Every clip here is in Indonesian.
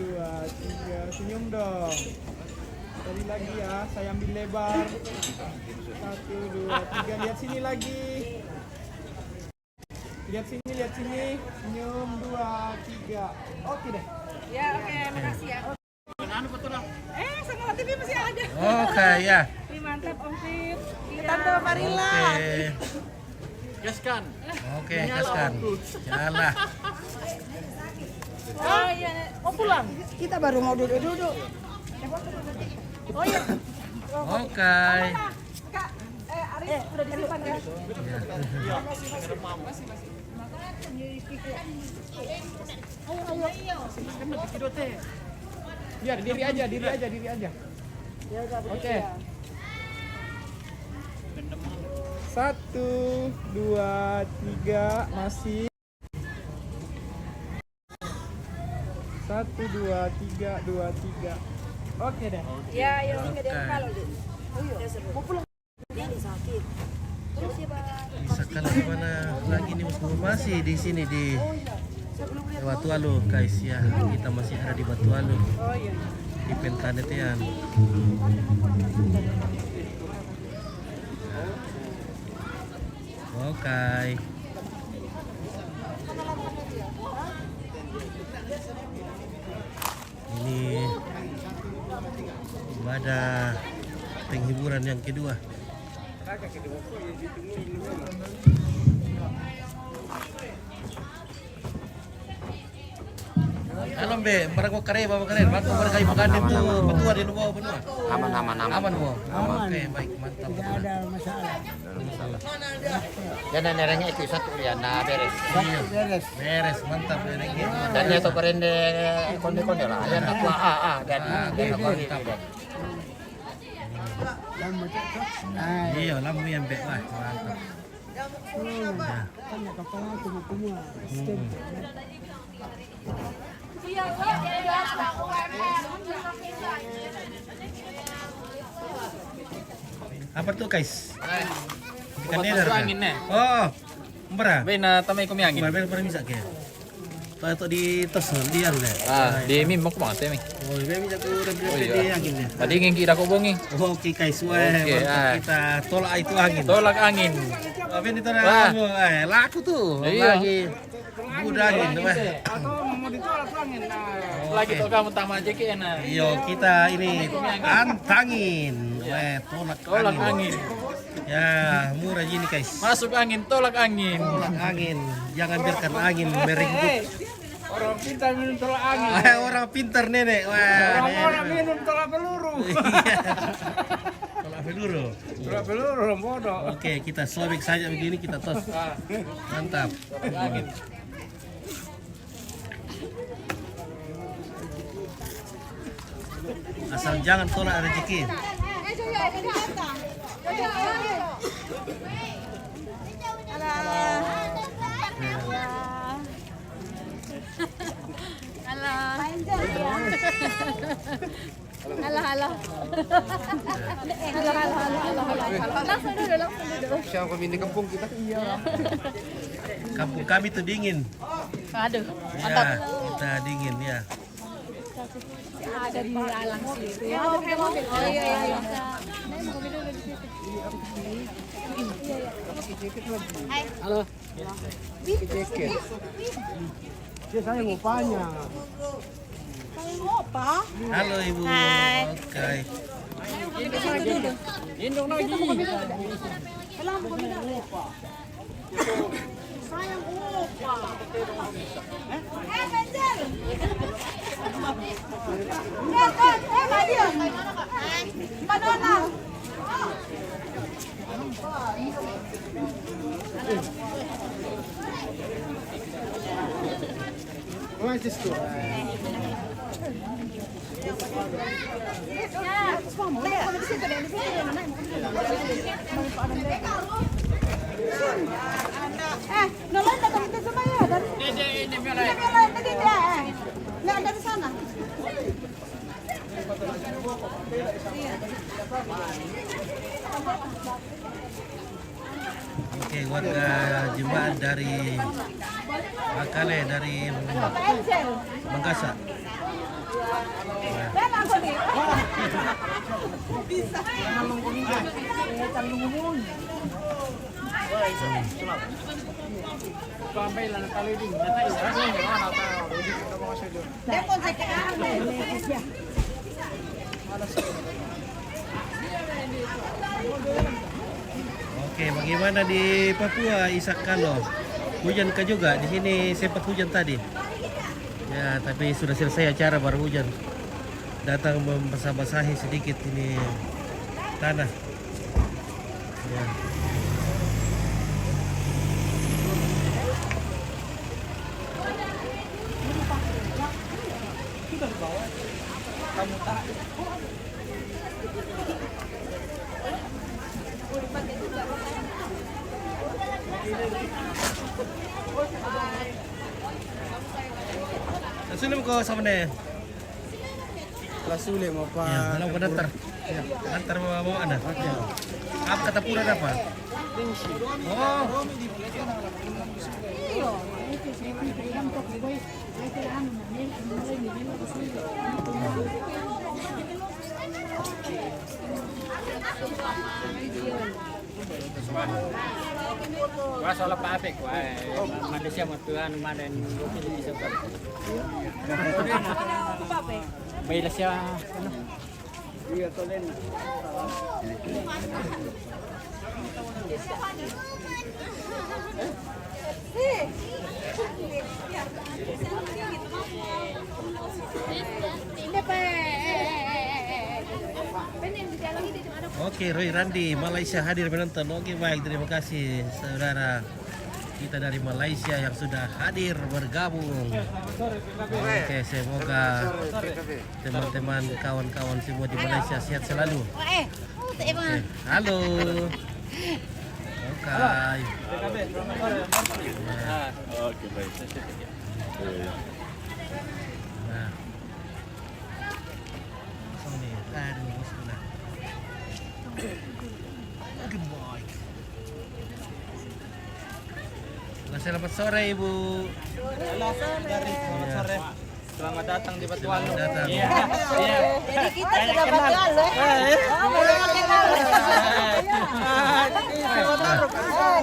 dua, tiga. Senyum dong. Sekali lagi ya, saya ambil lebar. Satu, dua, tiga. Lihat sini lagi. Lihat sini. Senyum, dua, tiga. Oke deh. Ya, oke, makasih ya. Sama TV masih ada. Oke, ya. Mantap, Om Fit. Tante Marilla. Oke. Gaskan. Oke, gaskan. Jalan. Oh iya, oh pulang. Kita baru mau duduk. Oh iya. Oke. Kak, Ari, udah di depan kan? Biar diri aja. Oke. Satu, dua, tiga, masih. Satu, dua, tiga. Oke deh. Ya, ya nggak ada kalau gitu. Oh iya, mau pulang. Dia sakit. Terus ya, Pak. Bisa kalau di mana lagi nih masih di sini di Batu Alu, guys ya. Kita masih ada di Batu Alu. Oh iya. Di Pentanetean. Oke. Ini ibadah penghiburan yang kedua. Halo Mbe, barang kau kare bawa karen, bantu mereka ibu kandem tuh, betua di bawah benua. Aman bu. Oke, baik, mantap. Tidak ada masalah. Dan nerengnya itu satu ya, nah beres. Beres, mantap nerengnya. Dan itu perende konde lah, ya nak dan bagi dan. Lama cakap. Iya, lampu yang Mbe, wah mantap. Kan kepala kumur-kumur. Apa tuh guys? Ikan Obat lele masuk kan? angin, nih. Oh, mbera. Bena tamay kumi angin. Mbera pernah bisa ke? Atau di tos dia deh. Di mim mau kemana temi? Oh, dia bisa tuh udah Oh, di iya. angin deh. Tadi ingin kira kau bongi. Oke guys, wah Oke, mantap. Kita tolak itu angin. Tolak angin. Apa ini tolak Wah. angin? Laku tuh. Iya. Lagi udah angin, wah. Atau mau ditolak angin. Lagi tuh kamu tama aja ke enak. Iya, kita ini antangin. Wah, Tolak angin. Ya, murah gini guys. Masuk angin, tolak angin. Tolak angin. Jangan biarkan angin merenggut. Orang pintar minum tolak angin. Orang pintar nenek. Wah. Orang minum tolak peluru. Iya. Tolak peluru. Tolak peluru, orang bodoh. Oke, kita sobek saja begini, kita tos. Mantap. Angin. Asal jangan tolak rezeki. Alah. Langsung duduk. Siapa pemimpin kampung kita? Kampung kami tuh dingin. Aduh, Ya, kita dingin ya. ada di alam situ. Ya, mobil. Oh iya. Halo. Dia saya mau tanya. Halo Ibu. Hai. Oke. Gendong lagi. Mas itu. Nolong datang kita semua ya dari ini tadi dia. Nggak dari sana. Oke, warga jemaat dari Makale, dari Mangkasa. Oke, bagaimana di Papua, Isak Kalo? Hujan kah juga? Di sini sempat hujan tadi. Ya, tapi sudah selesai acara baru hujan. Datang membasah-basahi sedikit ini tanah. Ya. Sulim ko sama deh. Kelas sulit mau pak. Ya, kalau ke dantar. Dantar bawa ada. Apa kata pura apa? Oh. Wah soal pabrik, wah Malaysia mau tuan maden di sebelah. Malaysia, Iya tolen. Oke, Roy Randi, Malaysia hadir menonton. Oke, baik, terima kasih saudara kita dari Malaysia yang sudah hadir bergabung. Oke, semoga teman-teman, kawan-kawan semua di Malaysia sehat selalu. Oke, halo. Oke. Oke, baik. Nah. Langsung nih, aduh, bismillah. Good boy. Selamat sore Ibu. Selamat sore. Selamat datang di Batuan. Selamat datang. Iya. Jadi kita sudah kenal loh. Oh, belum kenal.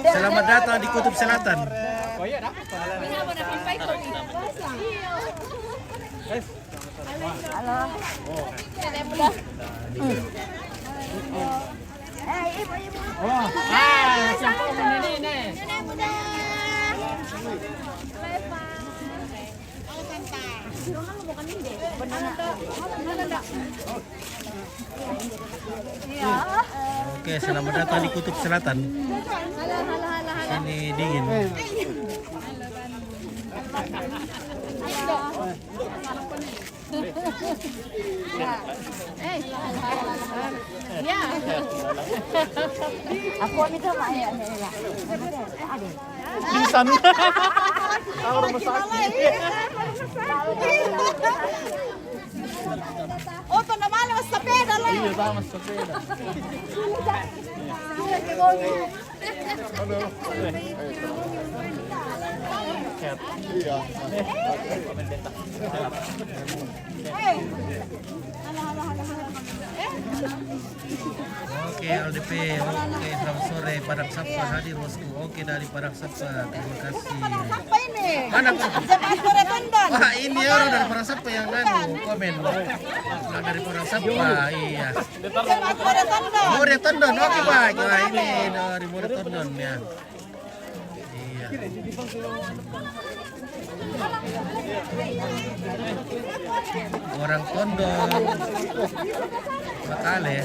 Selamat datang di Kutub Selatan. Oh iya, dapat. Halo. Ibu. siapa ini? Nenek muda. Oke, selamat datang di Kutub Selatan. Sini dingin. Ya. Aku ini tuh Mak ya. Ada. Pingsan. Tahu rumah sakit. Oh, tuh namanya mas sepeda lah. Iya, sama sepeda. Oke, LDP. Oke, selamat sore. Padang Sapa hadir bosku. Oke, dari Padang Sapa. Terima kasih. Apa ini? Mana? Jemaat Korea Tondon. Wah, ini orang dari Padang Sapa yang komen. Nah, dari Padang Sapa. Iya. Jemaat Korea Tondon. Murid Tondon. Oke, baik. Wah, ini dari Murid Tondon ya. Iya. Orang Tondon. Makale.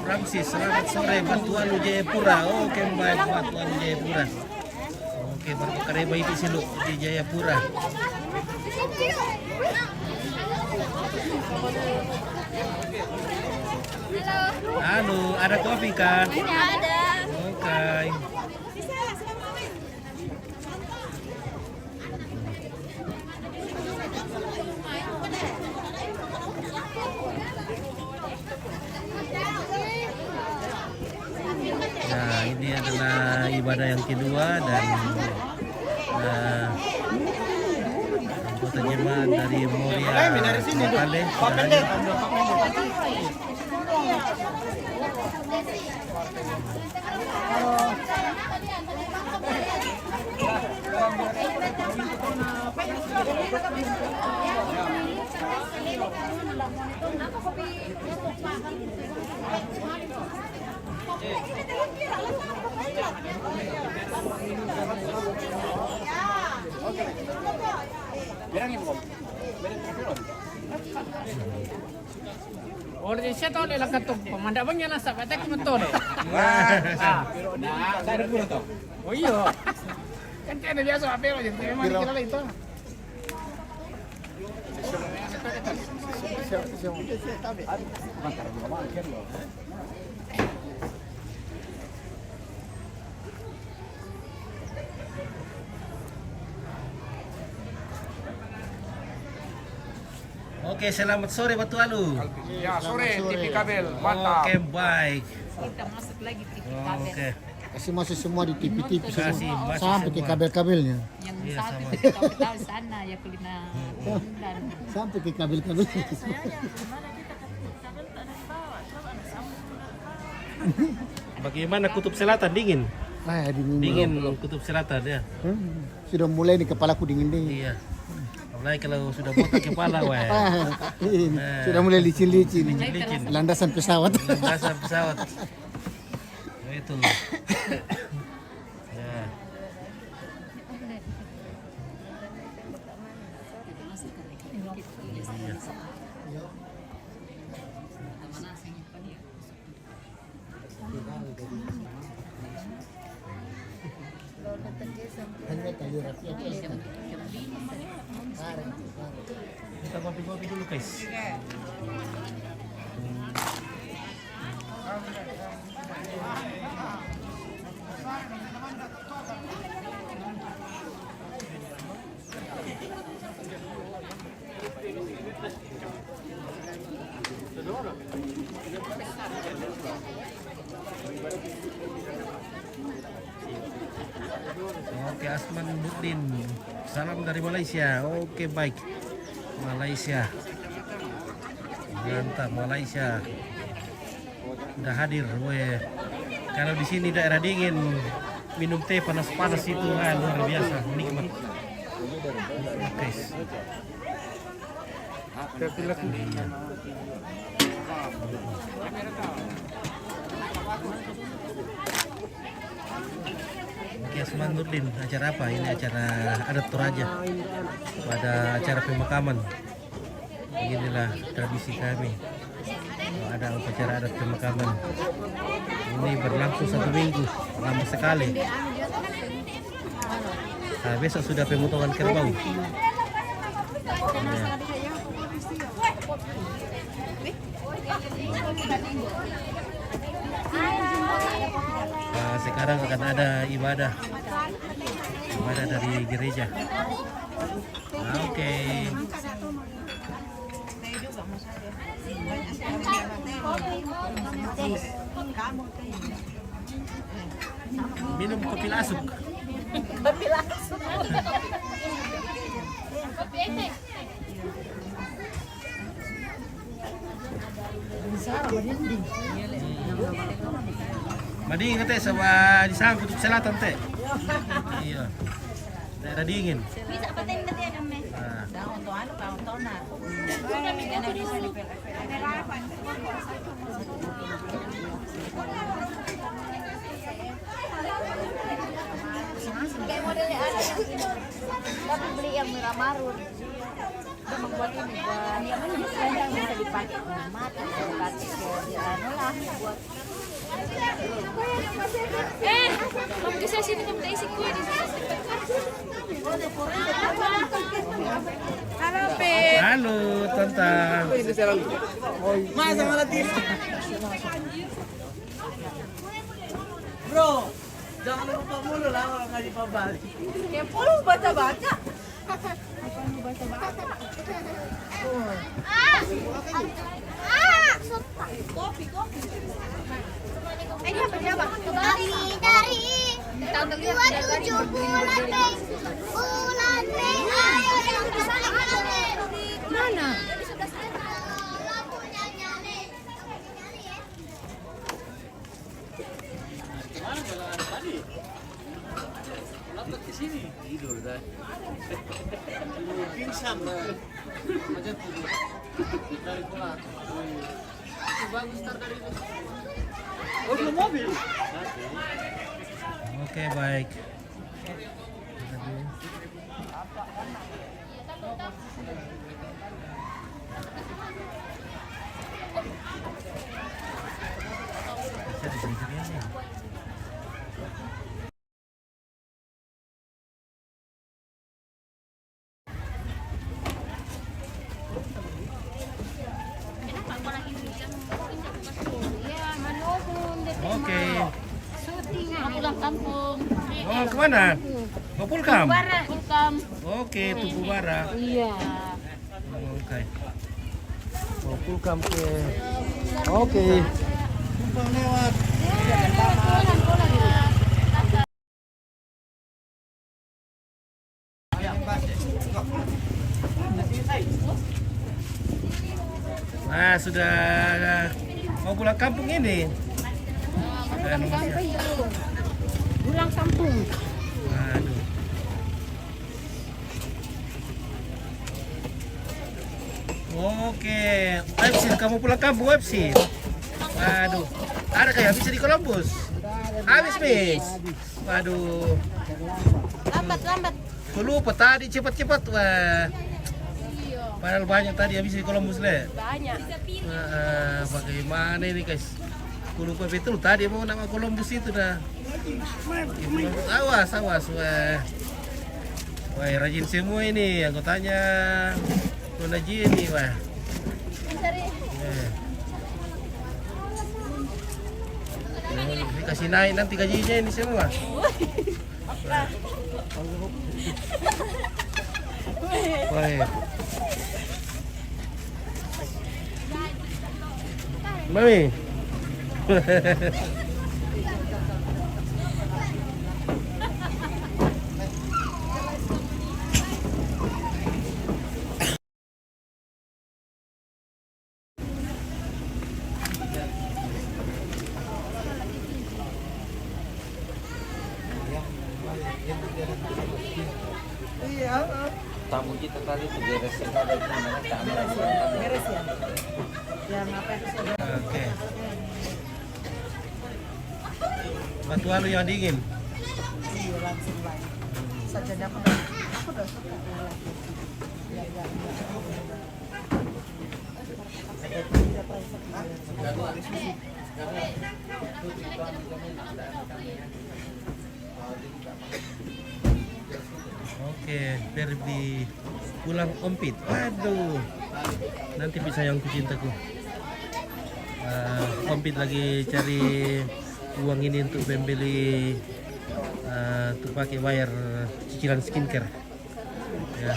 Ramsis, selamat sore Batualu Jayapura. Oke, baik Batualu Jayapura. Oke, baru kareba itu silu di Jayapura. Halo, ada kopi kan? Ada. Oke. Nah, ini adalah ibadah yang kedua dan anggota jemaat dari Moria Makale sudah hadir. Orang siya tahu lelang katuk pemandak bang yang nasa kata kebetul. Saya ada to. Oh iya. Kan kena biasa apa aja. Memang kita itu. Oke, selamat sore Batualu. Ya, sore TV kabel. Mantap. Oke, baik. Kita masuk lagi TV kabel. Oke. Kasih masuk semua di TV-TV Kasih semua. masuk Sampai ke semua. kabel-kabelnya. Yang Iya, satu sama. kita tahu sana ya kulina dan Sampai ke kabel-kabel. Bagaimana kutub selatan dingin? Ah, dingin. Dingin kutub selatan ya. Sudah mulai nih kepalaku dingin-dingin. Iya. Apalagi kalau sudah botak kepala, weh. Ini, sudah mulai licin-licin. Licin. Landasan pesawat. Dasar pesawat. Nah, itu. Ya. Kita kopi-kopi dulu, guys. Oke, Asman Nurdin. Salam dari Malaysia. Oke, baik. Malaysia. Mantap, Malaysia. Udah hadir, weh. Kalau di sini daerah dingin, minum teh panas-panas itu luar biasa, nikmat. Oke. Iya. Oke, Asman Nurdin, acara apa? Ini acara adat Toraja pada acara pemakaman. Inilah tradisi kami. Kalau ada upacara adat pemakaman, ini berlangsung 1 minggu, lama sekali. Nah, besok sudah pemotongan kerbau. Ya. Nah, sekarang akan ada ibadah dari gereja. Nah, oke. Minum kopi lasuk. Madingin teh sama di sana kutub selatan teh. Iya. Daerah dingin. bisa paten nanti ada mes. Nah, Untuk anu tahun na. Sudah bisa di kayak modelnya ada tapi beli yang merah marun udah membuat ini buat yang bisa dipakai mata kasih ke anu lah buat Kamu bisa sini kamu tak isi kue di sini. Halo, Pip. Halo, Tonton. Masa malah tidur. Bro, jangan lupa mulu lah kalau nggak dipabalik. Ya, lu baca-baca. Kopi. Ini apa siapa? Dari 27 bulan Mei. Bulan Mei. Ayo yang bisa Mana? lampunya nyala. Tidur dah. Pingsan. Oke, baik. Bisa di sini aja. Oke. Mau pulang kampung. Oh, kemana? Mau pulkam? Pulkam. Oke, Tugu Bara. Iya. Oke. Mau pulkam ke. Oke. Numpang lewat. Nah, sudah mau pulang kampung ini. Pulang kampung. Waduh. Oke, Epsi, kamu pulang kampung Epsi? Waduh, ada kayak bisa di Columbus? Habis, Miss. Waduh, Lambat. aku lupa tadi cepat-cepat. Wah, padahal banyak tadi habis di Columbus le. Banyak. Bagaimana ini guys? Aku lupa betul tadi mau nama Columbus itu dah. Awas. Wah, rajin semua ini anggotanya. Nona Jenny, wah. Dikasih naik nanti gajinya ini semua. Wah. Mami. Tamu kita tadi tuh beresin ada gimana tamu Beres ya. Yang apa itu sudah. Oke. Batu alu yang dingin. Iya, langsung lain. Saja aku udah suka. Oke, Ferdi pulang ompit. Waduh, nanti bisa yang kucintaku. Ompit lagi cari uang ini untuk membeli untuk pakai bayar cicilan skincare. Ya.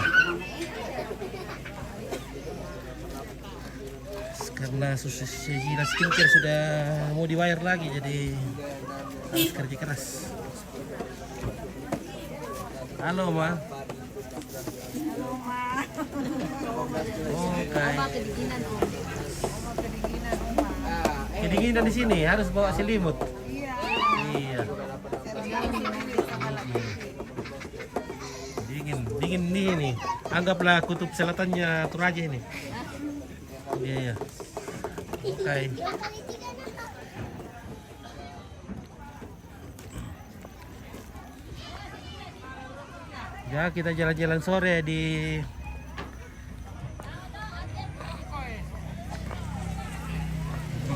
Karena cicilan skincare sudah mau dibayar lagi, jadi harus kerja keras. Halo, Ma. Oke. Kedinginan di sini harus bawa selimut. Iya. Dingin ini. Anggaplah kutub selatannya Toraja ini. Iya. Oke. Ya, kita jalan-jalan sore di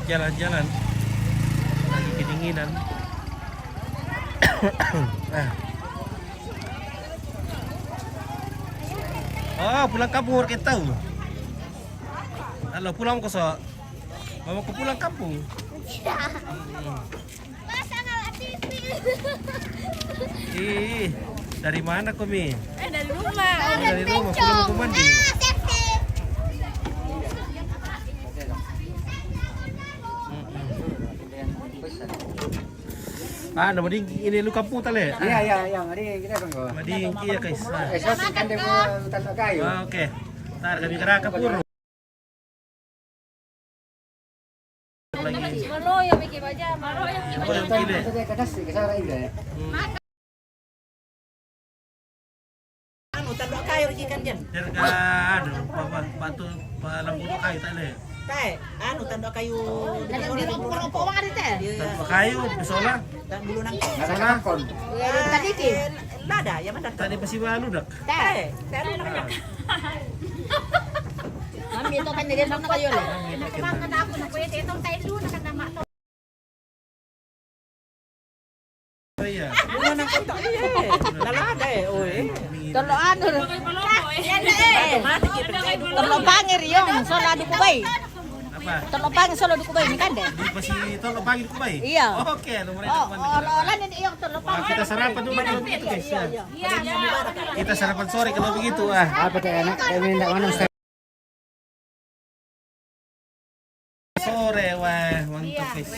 jalan-jalan lagi kedinginan. Oh, pulang kampung kita tahu. Halo, pulang kok, Sok. Mama ku pulang kampung. Ih, dari mana kau, Mi? Dari rumah. Oh, dari rumah, pulang mau mandi. Ah, nama ding ini lu kampung tale. Iya, yang ada kita kan kok. Mading kia guys. Esok kan demo tanpa kayu. Oke. Ntar kami keraka puro. Lagi. Malo ya bikin aja, malo ya. Oh, yang kile. Kita kasih ke sana ini. Anu tanduk kayu ikan jen. Derga anu batu lampu kayu tale. Teh, anu tanduk kayu. Ada di rumput-rumput ada teh. Tanpa kayu bisola. Dan bulu nang. Bisola. Tadi ki. Lada, ya mana? Tadi pasti balu dak. Teh, teh anu nang. Mami itu kan dia sama kayo le. Nakabangkat ako na pwede itong tayo doon nakatama to. Iya. Bulu nang kontak iya. Lada oi. Tolo ano. Yan na eh. Mati kita kayu dulu. Tolo pangir yung solo adu kubay. Apa? Tolo pangir solo adu kubay ni kande. Di pasti tolong pagi ku bay. Iya. Oke, nomor itu Oh, mandi. ololan ini yung tolo Wah, pangir. kita sarapan dulu kalau begitu guys. Ya. Iya. Kita sarapan sore kalau begitu ah. Apa teh enak? Kami ndak mana Sore wah, mantap guys.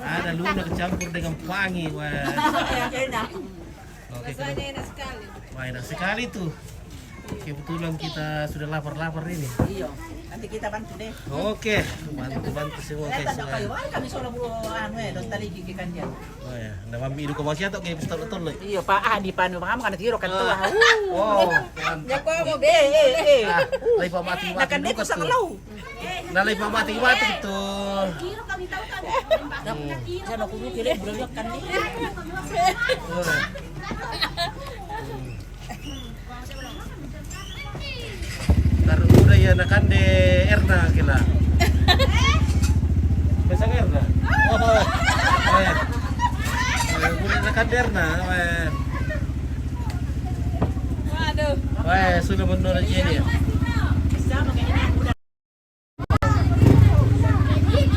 Ada luna kecampur dengan wangi wah. Oke. Wah, enak sekali tuh. Kebetulan kita sudah lapar-lapar ini. Iya. Nanti kita bantu deh. Oke, bantu semua guys. Tanduk kayu kami solo bulu anu don tali ikan jen. Oh ya, nah mami idu komasi atau kayak betul-betul loh. Iya, Pak Adi panu mangam kan tiro kan tuh. Wow, Nyako mo be. lagi pamati Nakan mati deko sa law. Nah, lagi pamati mati itu. Sana ko kire bulok kan ni. Taruh udah ya nakan de Erna kila. Besang Erna. Oh. Udah nakan de Erna. Waduh. Wah, sudah benar aja dia.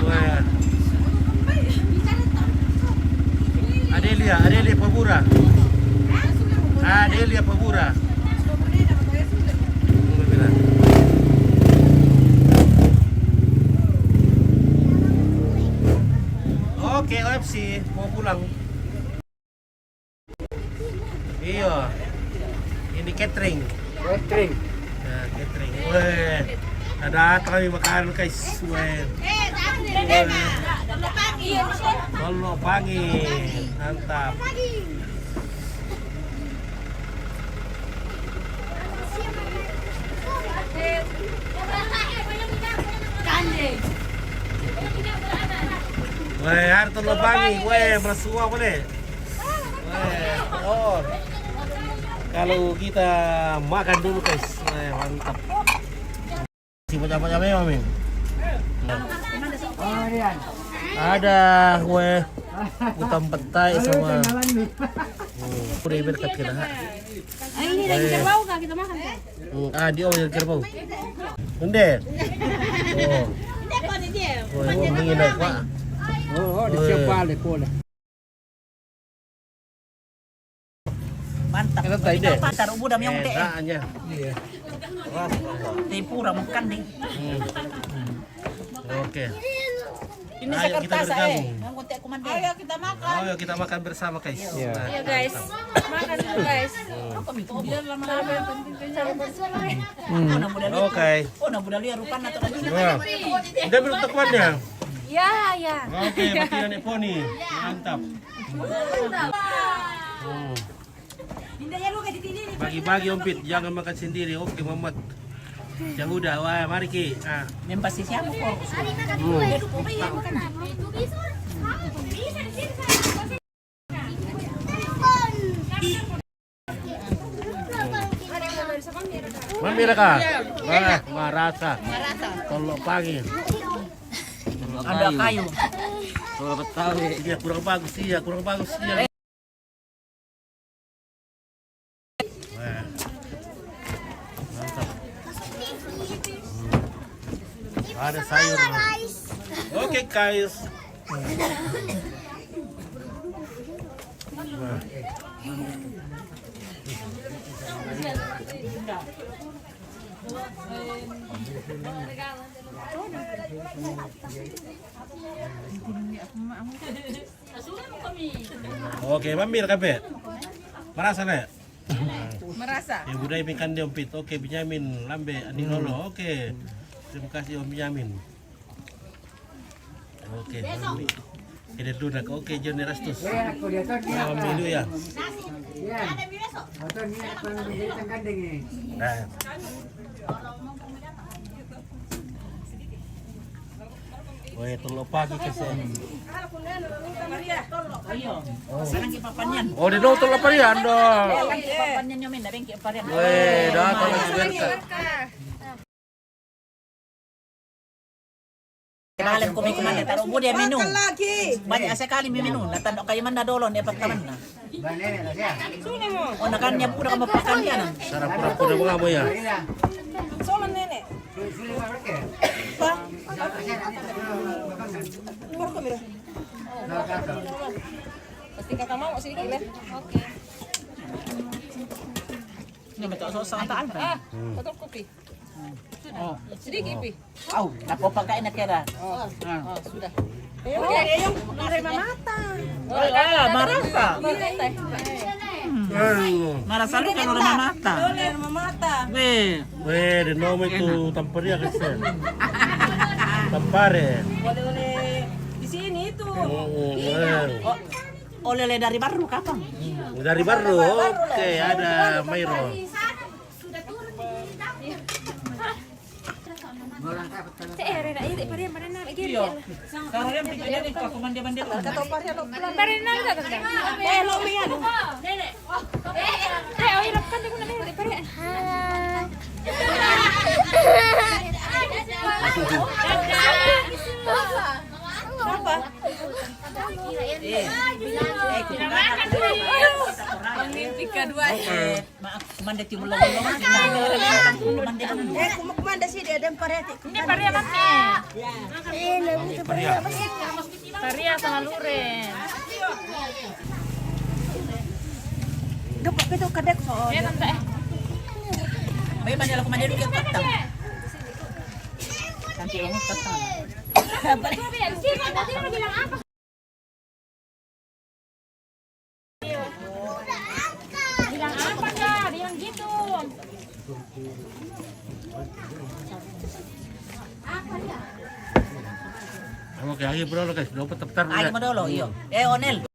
Wah. Adelia Pabura. Adelia Pabura. Oke, OFC mau pulang. Iya. Ini catering. Catering. Nah, catering. Weh. Ada kami makan guys. Weh. Tolo pangir. Tolo pangir. Mantap. Weh, ada tolo pangir. Weh, bersua boleh. Weh. Oh. Kalau kita makan dulu guys. Weh, mantap. Siapa-siapa ya, Mami? Oh, Rian. Ada kue utam petai sama udah berkat kita. Ini lagi kerbau kah kita makan? Dia yang kerbau. Bende. Oh. Oh, ini nak pak. Oh, di siapa le pole. Mantap. Kita tahu deh. Taruh budam yang teh. Enaknya. Iya. Tempura makan deh. Oke. Ini Ayo, sakar kita tasa bergabung. Yang kontek kumande. Ayo kita makan. Ayo kita makan bersama guys. Iya. Ayo guys. Makan dulu guys. Biar lama-lama yang penting Oke. Oh, na budali rupan atau lagi. Wah. Udah belum tekuannya? Ya, ya. Oke, makinan Eponi. Mantap. Bagi-bagi Ompit, jangan makan sendiri. Oke, Mamat. Ya udah, wah, mari Ki. Ah. Yang pasti siapa kok? Mamira ka? Wah, marasa. Tolok pagi. Ada kayu. Oh, Betawi. Iya kurang bagus iya, kurang bagus iya. Wah. Mantap. Ada sayur. Oke guys. Wah. Oke, mampir kape. Merasa nek? Merasa. Ya budaya ikan diompit. Oke, Benyamin, lambe, Andi Lolo. Oke. Terima kasih Om Benyamin. Oke, Mami. Ini lunak. Oke, Johnny Rastus. Mami dulu ya. Nah. Woi, tolong pagi kesini. Sarang kipapanyan. Oh, di no tolong apa ya, Ando? Kipapanyan nyo min, nabing kipapanyan. Woi, dah tolong sebentar. Kemahalan ko may kumanda, taro mo dia menu. Banyak sekali may menu. Natandok kayo man na dolon, dapat kaman na. O nakanya pura ka mapakan yan. Sarap pura-pura mga mo ya. Soman nene. Pa. Porko mira. Pasti kakak mau sini kile. Oke. Ini betul sosa taan pa. Potong kopi. Oh, Sedikit pi. au, napopagkain na kera. Sudah. Ayong narema mata. Marasa. Marasa lu kan orang mata. Narema mata. Weh, Weh, di no itu tamperia kesini. Tampare. Oleh-oleh di sini itu. oleh dari baru kapan? Dari baru. Oke, ada Mairo. Sudah turun di dapur. Rena, ini parian parian lagi. Kalau yang pikirnya nih kok mandi-mandi. Parian lagi kan? Lo mian. Nenek. Oh, irap kan dia guna nenek parian. Apa? Pika dua. Mandi timur lagi. Kumanda sih dia ada parete. Ini parian apa? Parian sama luren. Dapat itu kadek soal. Ya tante. May mandi ako mandi dulu patang. Nanti ini patang. Tadi mau bilang apa? Bilang apa enggak? Bilang gitu. Oke, ayo bro, guys. Dapat teptar. Ay mo dolo iyo. Onel.